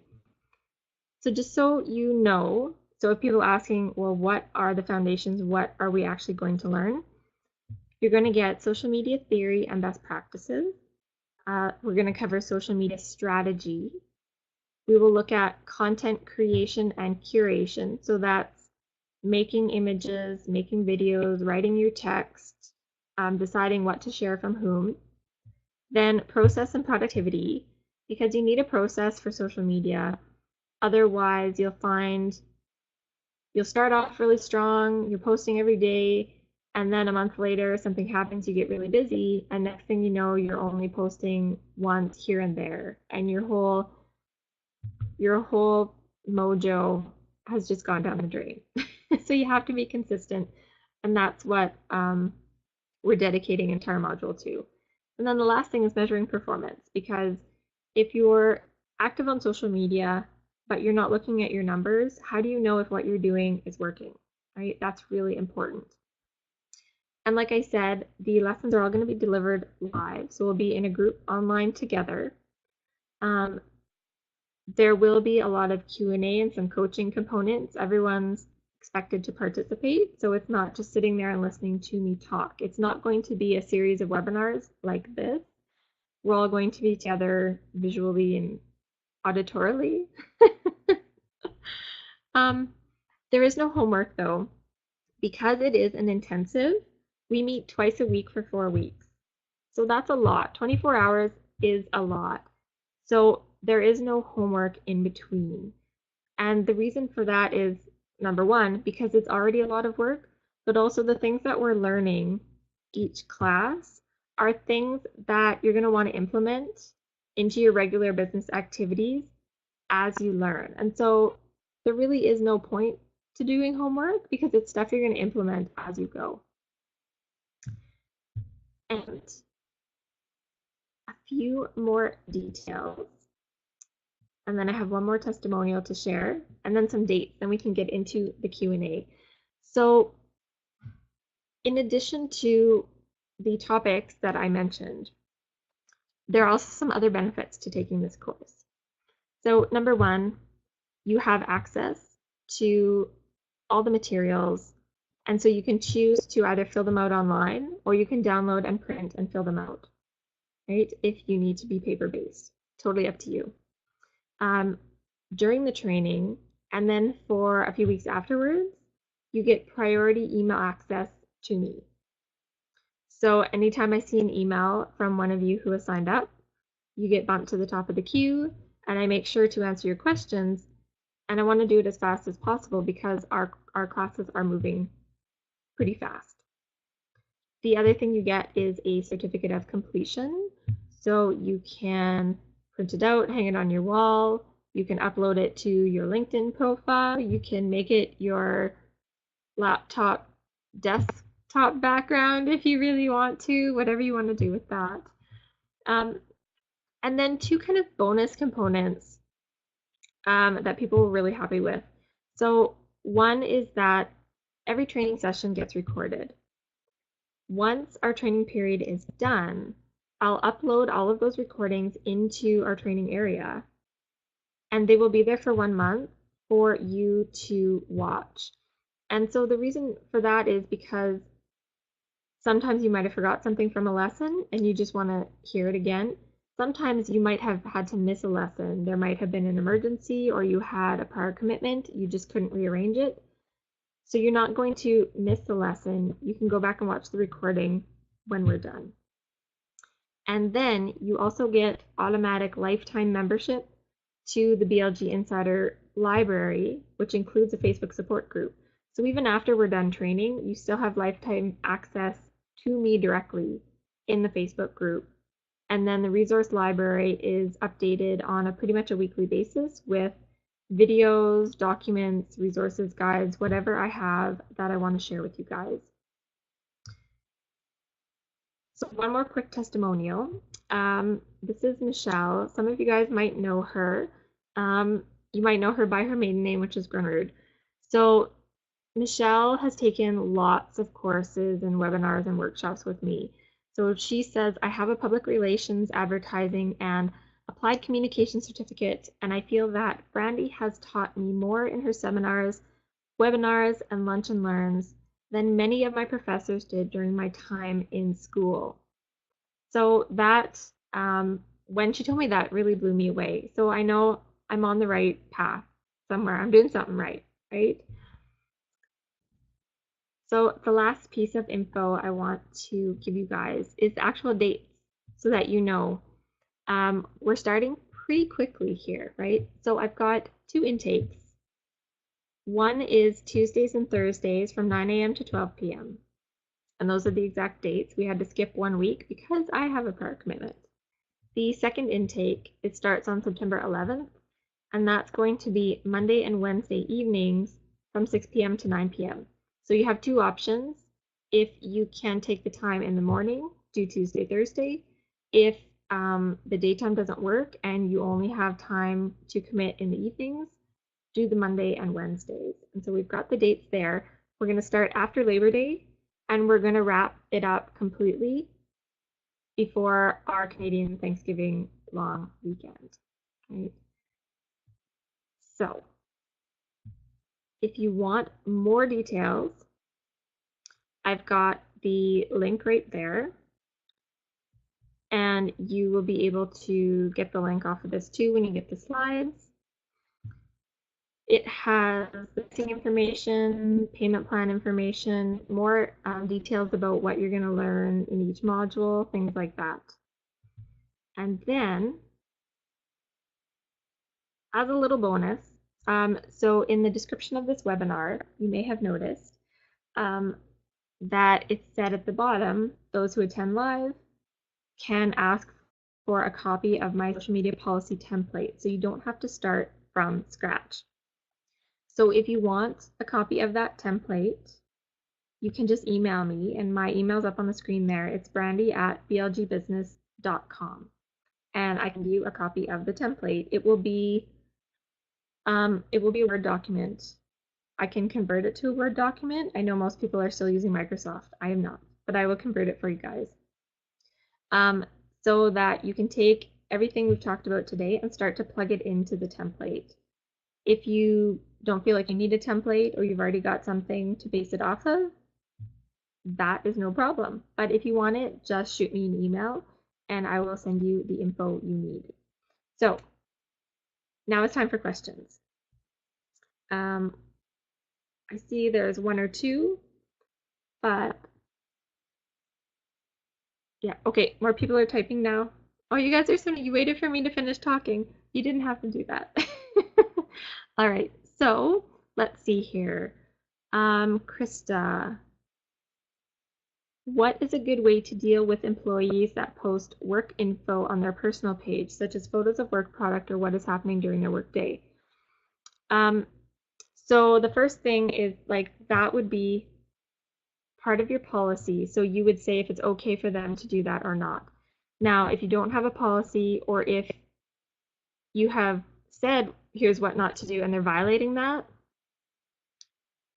So just so you know, so if people are asking, well, what are the foundations? What are we actually going to learn? You're going to get social media theory and best practices. We're going to cover social media strategy. We will look at content creation and curation. So that's making images, making videos, writing your text, deciding what to share from whom. Then process and productivity, because you need a process for social media. Otherwise, you'll start off really strong, you're posting every day, and then a month later something happens, you get really busy, and next thing you know, you're only posting once here and there, and your whole mojo has just gone down the drain. So you have to be consistent, and that's what we're dedicating entire module to. And then the last thing is measuring performance, because if you're active on social media but you're not looking at your numbers, how do you know if what you're doing is working, right? That's really important. And like I said, the lessons are all going to be delivered live, so we'll be in a group online together. There will be a lot of Q&A and some coaching components. Everyone's expected to participate, so it's not just sitting there and listening to me talk. It's not going to be a series of webinars like this. We're all going to be together visually and auditorily. There is no homework though. Because it is an intensive, we meet twice a week for 4 weeks. So that's a lot. 24 hours is a lot. So there is no homework in between. And the reason for that is, number one, because it's already a lot of work, but also the things that we're learning each class are things that you're going to want to implement into your regular business activities as you learn. And so there really is no point to doing homework because it's stuff you're going to implement as you go. And a few more details. And then I have one more testimonial to share and then some dates, then we can get into the Q&A. So in addition to the topics that I mentioned, there are also some other benefits to taking this course. So number one, you have access to all the materials, and so you can choose to either fill them out online or you can download and print and fill them out, right? If you need to be paper-based, totally up to you. During the training, and then for a few weeks afterwards, you get priority email access to me. So anytime I see an email from one of you who has signed up, you get bumped to the top of the queue, and I make sure to answer your questions. And I want to do it as fast as possible because our classes are moving pretty fast. The other thing you get is a certificate of completion. So you can print it out, hang it on your wall. You can upload it to your LinkedIn profile. You can make it your laptop desktop background if you really want to, whatever you want to do with that. And then two kind of bonus components that people were really happy with. So one is that every training session gets recorded. Once our training period is done, I'll upload all of those recordings into our training area, and they will be there for 1 month for you to watch. And so the reason for that is because sometimes you might have forgot something from a lesson and you just want to hear it again. Sometimes you might have had to miss a lesson. There might have been an emergency or you had a prior commitment, you just couldn't rearrange it. So you're not going to miss the lesson. You can go back and watch the recording when we're done. And then you also get automatic lifetime membership to the BLG Insider Library, which includes a Facebook support group. So even after we're done training, you still have lifetime access to me directly in the Facebook group. And then the resource library is updated on a pretty much a weekly basis with videos, documents, resources, guides, whatever I have that I want to share with you guys. So one more quick testimonial. This is Michelle. Some of you guys might know her. You might know her by her maiden name, which is Grunrud. So Michelle has taken lots of courses and webinars and workshops with me. So she says, I have a public relations, advertising, and applied communication certificate, and I feel that Brandi has taught me more in her seminars, webinars, and lunch and learns than many of my professors did during my time in school. So that, when she told me that, really blew me away. So I know I'm on the right path somewhere. I'm doing something right, right? So the last piece of info I want to give you guys is the actual dates so that you know. We're starting pretty quickly here, right? So I've got 2 intakes. One is Tuesdays and Thursdays from 9 a.m. to 12 p.m. And those are the exact dates. We had to skip 1 week because I have a prior commitment. The second intake, it starts on September 11th, and that's going to be Monday and Wednesday evenings from 6 p.m. to 9 p.m. So you have 2 options. If you can take the time in the morning, do Tuesday, Thursday. If the daytime doesn't work and you only have time to commit in the evenings, do the Monday and Wednesdays. And so we've got the dates there. We're going to start after Labor Day, and we're going to wrap it up completely before our Canadian Thanksgiving long weekend. Right? So if you want more details, I've got the link right there, and you will be able to get the link off of this too when you get the slides. It has listing information, payment plan information, more details about what you're going to learn in each module, things like that. And then, as a little bonus, so in the description of this webinar, you may have noticed that it said at the bottom, those who attend live can ask for a copy of my social media policy template, so you don't have to start from scratch. So if you want a copy of that template, you can just email me, and my email's up on the screen there. It's brandi@blgbusiness.com, and I can give you a copy of the template. It will be a Word document. I can convert it to a Word document. I know most people are still using Microsoft. I am not, but I will convert it for you guys. So that you can take everything we've talked about today and start to plug it into the template. If you don't feel like you need a template or you've already got something to base it off of, that is no problem. But if you want it, just shoot me an email and I will send you the info you need. So now it's time for questions. I see there's 1 or 2, but yeah, okay, more people are typing now. Oh, you guys are so neat. You waited for me to finish talking. You didn't have to do that. All right, so let's see here. Krista, what is a good way to deal with employees that post work info on their personal page, such as photos of work product or what is happening during their work day? So the first thing is like that would be part of your policy. So you would say if it's okay for them to do that or not. Now, if you don't have a policy, or if you have said here's what not to do and they're violating that,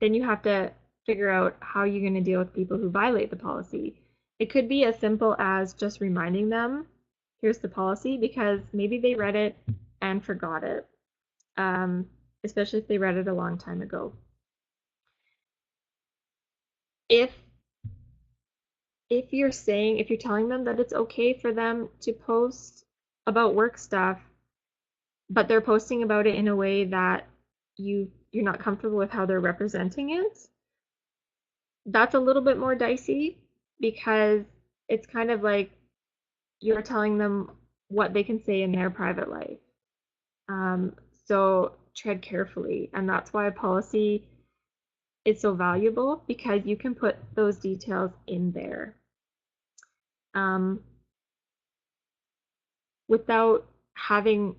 then you have to figure out how you're going to deal with people who violate the policy. It could be as simple as just reminding them, here's the policy, because maybe they read it and forgot it, especially if they read it a long time ago. If you're telling them that it's okay for them to post about work stuff, but they're posting about it in a way that you're not comfortable with how they're representing it, that's a little bit more dicey, because it's kind of like you're telling them what they can say in their private life. So tread carefully, and that's why a policy is so valuable, because you can put those details in there. Without having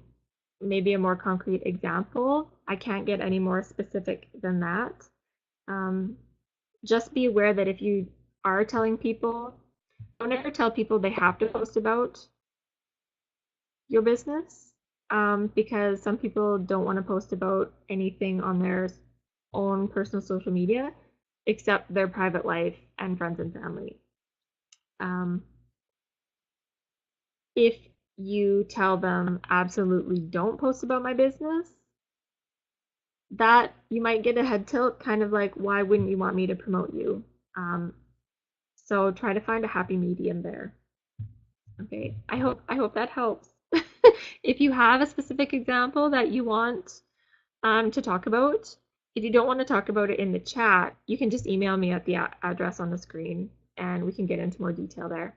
maybe a more concrete example, I can't get any more specific than that. Just be aware that if you are telling people, don't ever tell people they have to post about your business, because some people don't want to post about anything on their own personal social media except their private life and friends and family. if you tell them absolutely don't post about my business, that you might get a head tilt, kind of like, why wouldn't you want me to promote you? So try to find a happy medium there. Okay, I hope that helps. If you have a specific example that you want to talk about, if you don't want to talk about it in the chat, you can just email me at the address on the screen and we can get into more detail there.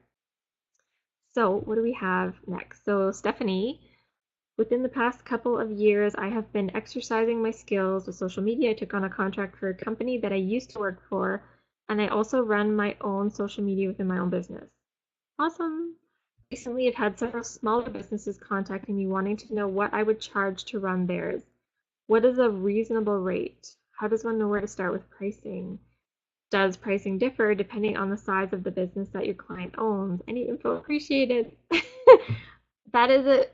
So what do we have next? So Stephanie, within the past couple of years, I have been exercising my skills with social media. I took on a contract for a company that I used to work for, and I also run my own social media within my own business. Awesome. Recently, I've had several smaller businesses contacting me wanting to know what I would charge to run theirs. What is a reasonable rate? How does one know where to start with pricing? Does pricing differ depending on the size of the business that your client owns? Any info appreciated? That is a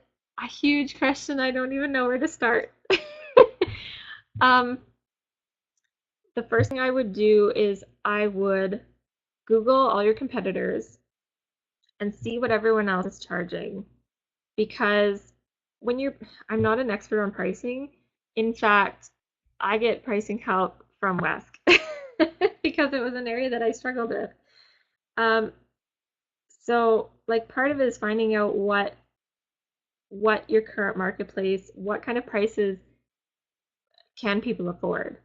huge question. I don't even know where to start. um, the first thing I would do is I would Google all your competitors and see what everyone else is charging. Because I'm not an expert on pricing. In fact, I get pricing help from Wesk because it was an area that I struggled with. So like part of it is finding out what your current marketplace, what kind of prices can people afford,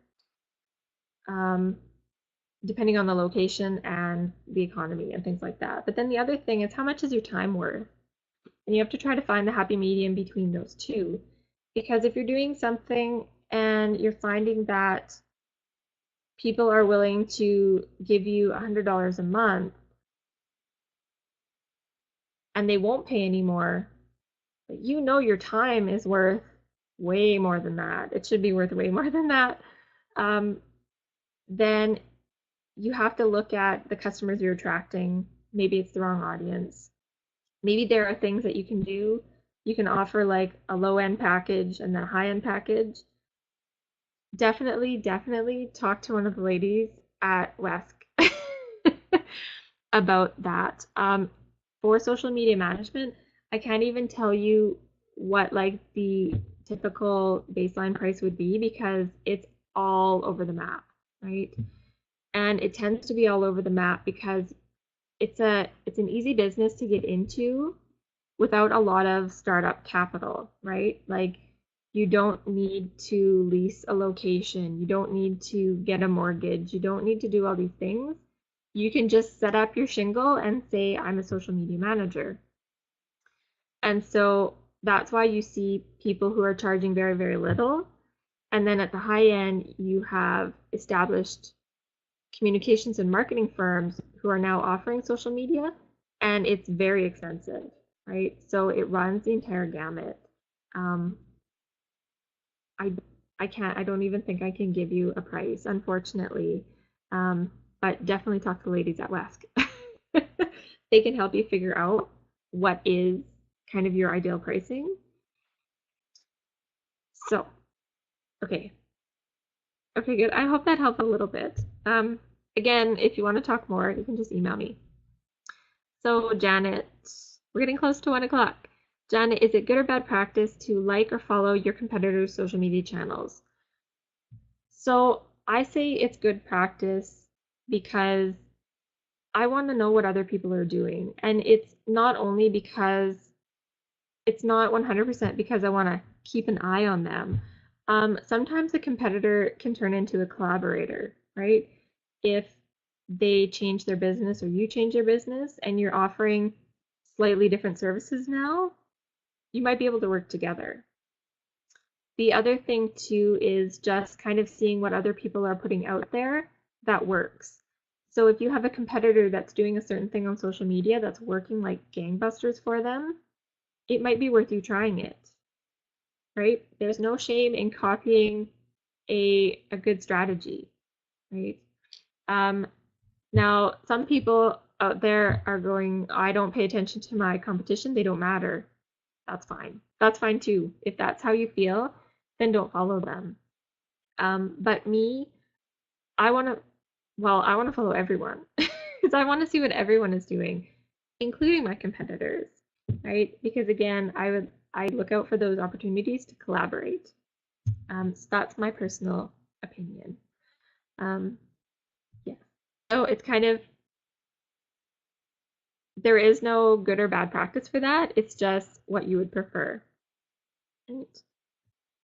depending on the location and the economy and things like that. But then the other thing is, how much is your time worth? And you have to try to find the happy medium between those two. Because if you're doing something and you're finding that people are willing to give you $100 a month and they won't pay anymore, but you know your time is worth way more than that. It should be worth way more than that. Then you have to look at the customers you're attracting. Maybe it's the wrong audience. Maybe there are things that you can do. You can offer like a low-end package and then a high-end package. Definitely talk to one of the ladies at Wesk about that. For social media management, I can't even tell you what like the typical baseline price would be because it's all over the map, right? And it tends to be all over the map because it's an easy business to get into without a lot of startup capital, right? Like you don't need to lease a location, you don't need to get a mortgage, you don't need to do all these things. You can just set up your shingle and say, I'm a social media manager. And so that's why you see people who are charging very, very little. And then at the high end, you have established communications and marketing firms who are now offering social media, and it's very expensive, right? So it runs the entire gamut. I don't even think I can give you a price, unfortunately. But definitely talk to the ladies at Wesk. They can help you figure out what is kind of your ideal pricing. So, okay. Okay, good. I hope that helped a little bit. Again, if you want to talk more, you can just email me. So, Janet, we're getting close to 1 o'clock. Janet, is it good or bad practice to like or follow your competitors' social media channels? So, I say it's good practice because I want to know what other people are doing. And it's not only because it's not 100% because I want to keep an eye on them. Sometimes a competitor can turn into a collaborator, right? If they change their business or you change your business and you're offering slightly different services now, you might be able to work together. The other thing too is just kind of seeing what other people are putting out there that works. So if you have a competitor that's doing a certain thing on social media that's working like gangbusters for them, it might be worth you trying it, right? There's no shame in copying a good strategy, right? Now, some people out there are going, I don't pay attention to my competition, they don't matter. That's fine. That's fine too. If that's how you feel, then don't follow them. But me, I want to follow everyone because I want to see what everyone is doing, including my competitors. right? Because again, I look out for those opportunities to collaborate. So that's my personal opinion. Yeah. So it's kind of, there is no good or bad practice for that. It's just what you would prefer. Right.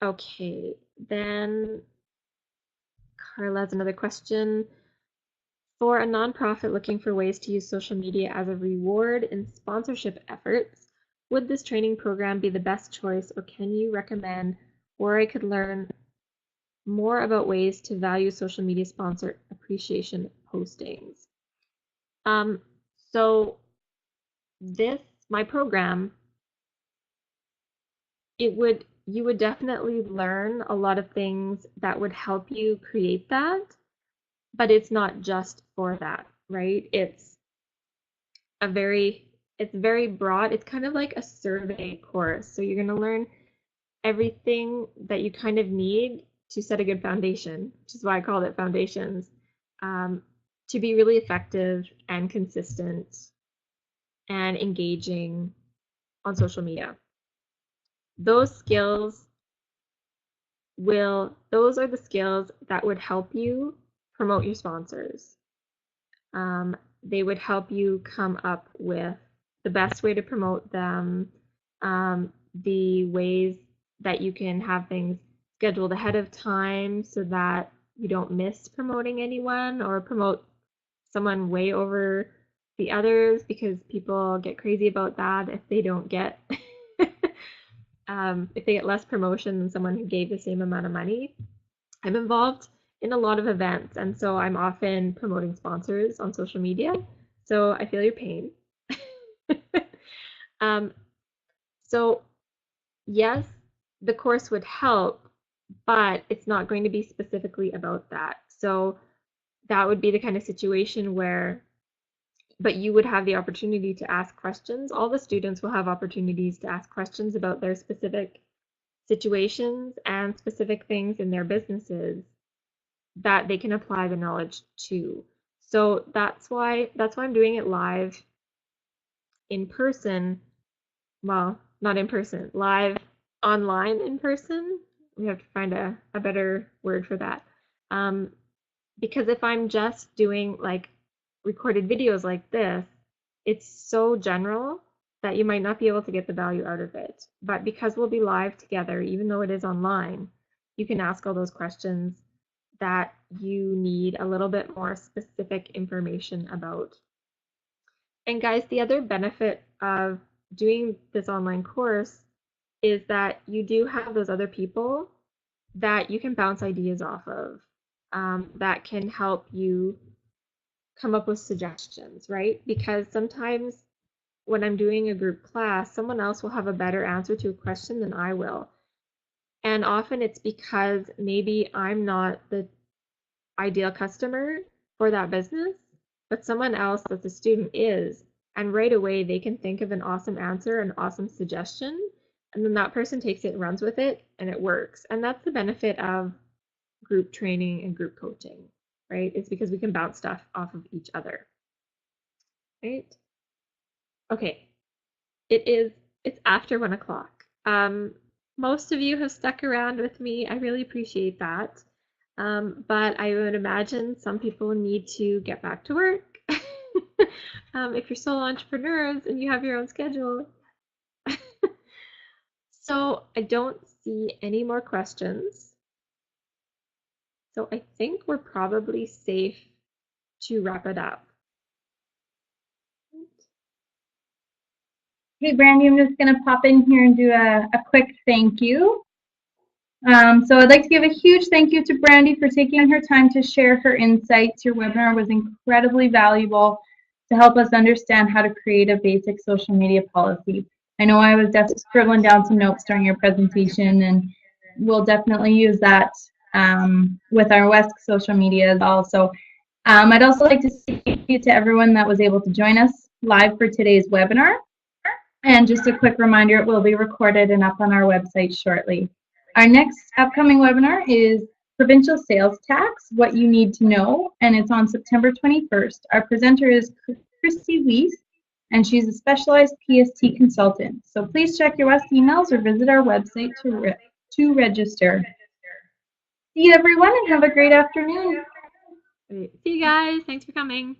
Okay, then Carla has another question. For a nonprofit looking for ways to use social media as a reward in sponsorship efforts, would this training program be the best choice, or can you recommend where I could learn more about ways to value social media sponsor appreciation postings? Um, so this, my program, you would definitely learn a lot of things that would help you create that, but it's not just for that, right? A very, it's very broad. It's kind of like a survey course. So you're going to learn everything that you kind of need to set a good foundation, which is why I called it Foundations, to be really effective and consistent and engaging on social media. Those skills those are the skills that would help you promote your sponsors. They would help you come up with the best way to promote them, the ways that you can have things scheduled ahead of time so that you don't miss promoting anyone or promote someone way over the others, because people get crazy about that if they don't get if they get less promotion than someone who gave the same amount of money. I'm involved in a lot of events, and so I'm often promoting sponsors on social media. So I feel your pain. um, so yes, the course would help, but it's not going to be specifically about that. So that would be the kind of situation where, but you would have the opportunity to ask questions. All the students will have opportunities to ask questions about their specific situations and specific things in their businesses that they can apply the knowledge to. So that's why I'm doing it live in person. Well, not in person, live online in person. We have to find a better word for that. Um, because if I'm just doing like recorded videos like this, it's so general that you might not be able to get the value out of it. But because we'll be live together, even though it is online, you can ask all those questions that you need a little bit more specific information about. And guys, the other benefit of doing this online course is that you do have those other people that you can bounce ideas off of, that can help you come up with suggestions, right? Because sometimes when I'm doing a group class, someone else will have a better answer to a question than I will. And often it's because maybe I'm not the ideal customer for that business, but someone else that's a student is. And right away, they can think of an awesome answer, an awesome suggestion, and then that person takes it and runs with it, and it works. And that's the benefit of group training and group coaching, right? It's because we can bounce stuff off of each other, right? Okay, it's after 1 o'clock. Most of you have stuck around with me. I really appreciate that. But I would imagine some people need to get back to work. If you're solo entrepreneurs and you have your own schedule. So I don't see any more questions. So I think we're probably safe to wrap it up. Hey, Brandi, I'm just going to pop in here and do a quick thank you. So I'd like to give a huge thank you to Brandi for taking her time to share her insights. Your webinar was incredibly valuable to help us understand how to create a basic social media policy. I know I was just scribbling down some notes during your presentation, and we'll definitely use that with our West social media as well. So I'd also like to say thank you to everyone that was able to join us live for today's webinar. And just a quick reminder, it will be recorded and up on our website shortly. Our next upcoming webinar is Provincial Sales Tax, What You Need to Know, and it's on September 21st. Our presenter is Christy Weiss, and she's a specialized PST consultant. So please check your West emails or visit our website to register. See you everyone and have a great afternoon. Great. See you guys. Thanks for coming.